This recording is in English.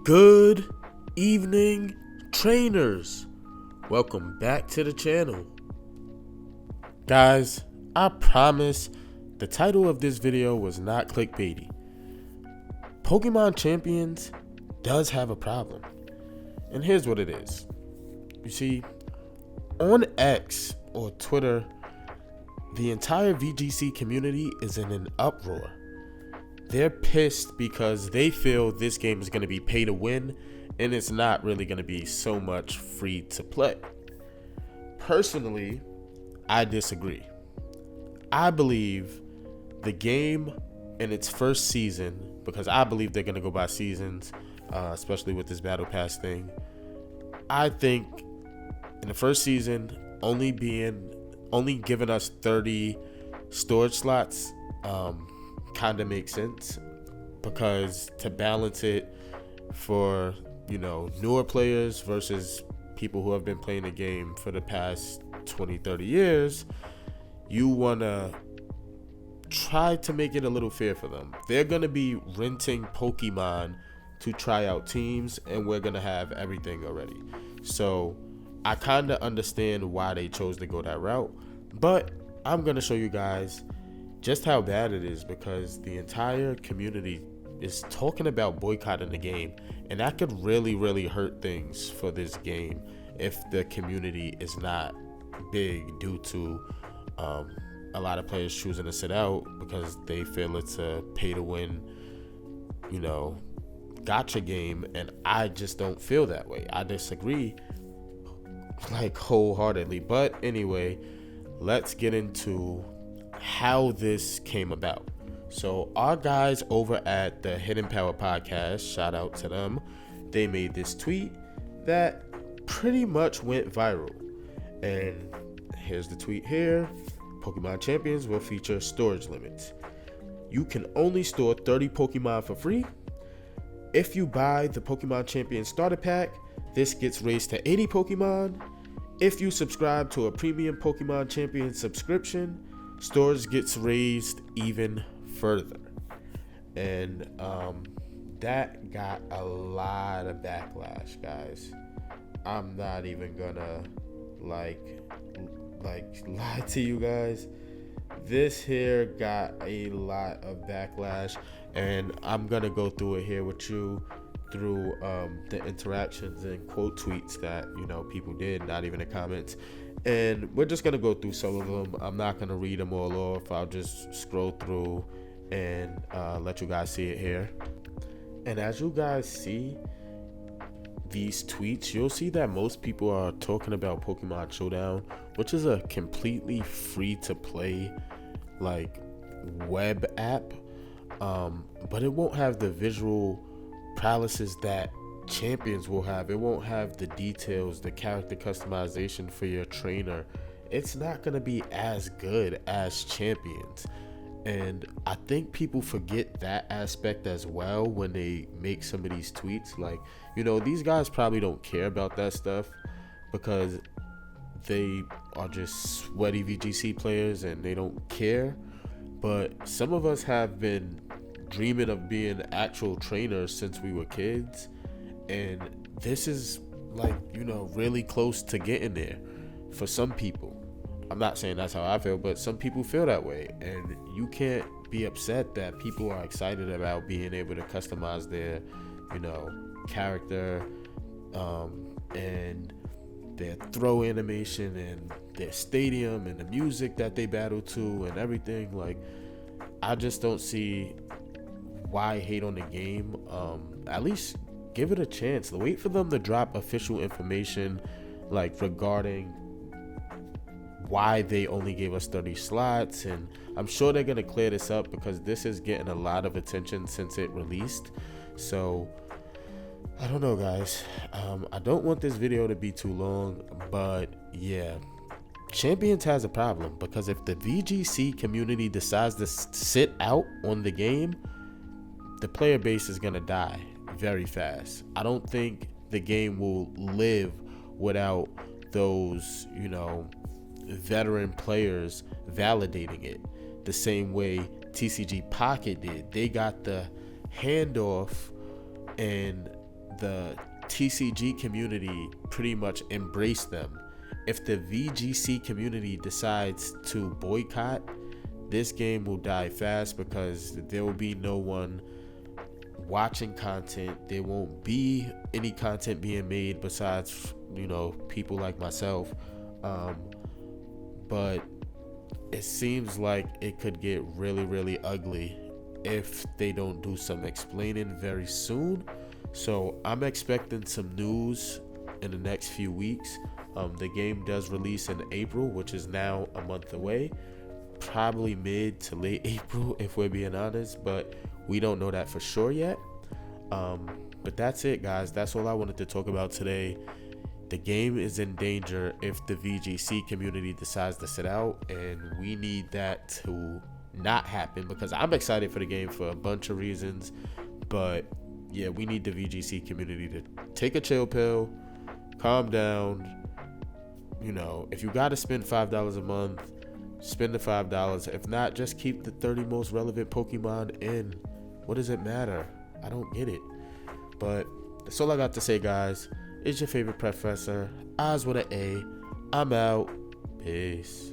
Good evening, trainers. Welcome back to the channel. Guys, I promise the title of this video was not clickbaity. Pokemon Champions does have a problem. And here's what it is. You see, on X or Twitter, the entire VGC community is in an uproar. They're pissed because they feel this game is going to be pay to win and it's not really going to be so much free to play. Personally, I disagree. I believe the game in its first season, because I believe they're going to go by seasons, especially with this Battle Pass thing. I think in the first season, only giving us 30 storage slots, kind of makes sense, because to balance it for newer players versus people who have been playing the game for the past 20-30 years, you want to try to make it a little fair for them. They're going to be renting Pokemon to try out teams, and we're going to have everything already. So I kind of understand why they chose to go that route, but I'm going to show you guys just how bad it is, because the entire community is talking about boycotting the game, and that could really hurt things for this game if the community is not big due to a lot of players choosing to sit out because they feel it's a pay to win gotcha game. And I just don't feel that way. I disagree wholeheartedly. But anyway, let's get into how this came about. So our guys over at the Hidden Power Podcast, shout out to them, they made this tweet that pretty much went viral. And here's the tweet here. Pokemon Champions will feature storage limits. You can only store 30 Pokemon for free. If you buy the Pokemon Champions starter pack, this gets raised to 80 Pokemon. If you subscribe to a premium Pokemon Champions subscription, storage gets raised even further. And that got a lot of backlash, guys. I'm not even gonna lie to you guys. This here got a lot of backlash, and I'm gonna go through it here with you through the interactions and quote tweets that people did, not even the comments. And we're just going to go through some of them. I'm not going to read them all off. I'll just scroll through and let you guys see it here. And as you guys see these tweets, you'll see that most people are talking about Pokemon Showdown, which is a completely free-to-play web app. But it won't have the visual prowesses that Champions will have. It won't have the details, the character customization for your trainer. It's not going to be as good as Champions. And I think people forget that aspect as well when they make some of these tweets. These guys probably don't care about that stuff because they are just sweaty VGC players and they don't care. But some of us have been dreaming of being actual trainers since we were kids. And this is really close to getting there for some people. I'm not saying that's how I feel, but some people feel that way. And you can't be upset that people are excited about being able to customize their, character, and their throw animation and their stadium and the music that they battle to and everything. I just don't see why hate on the game. At least give it a chance. Wait for them to drop official information regarding why they only gave us 30 slots, and I'm sure they're gonna clear this up because this is getting a lot of attention since it released. So I don't know, guys. I don't want this video to be too long, but yeah, Champions has a problem, because if the VGC community decides to sit out on the game, the player base is gonna die very fast. I don't think the game will live without those, veteran players validating it the same way TCG Pocket did. They got the handoff and the TCG community pretty much embraced them. If the VGC community decides to boycott, this game will die fast because there will be no one watching content. There won't be any content being made besides, people like myself. But it seems like it could get really, really ugly if they don't do some explaining very soon. So I'm expecting some news in the next few weeks. The game does release in April, which is now a month away. Probably mid to late April, if we're being honest, but we don't know that for sure yet. But that's it, guys. That's all I wanted to talk about today. The game is in danger if the VGC community decides to sit out, and we need that to not happen because I'm excited for the game for a bunch of reasons. But yeah, we need the VGC community to take a chill pill, calm down. If you got to spend $5 a month, spend the $5. If not, just keep the 30 most relevant Pokemon in. What does it matter? I don't get it. But that's all I got to say, guys. It's your favorite professor, Oz with an A. I'm out. Peace.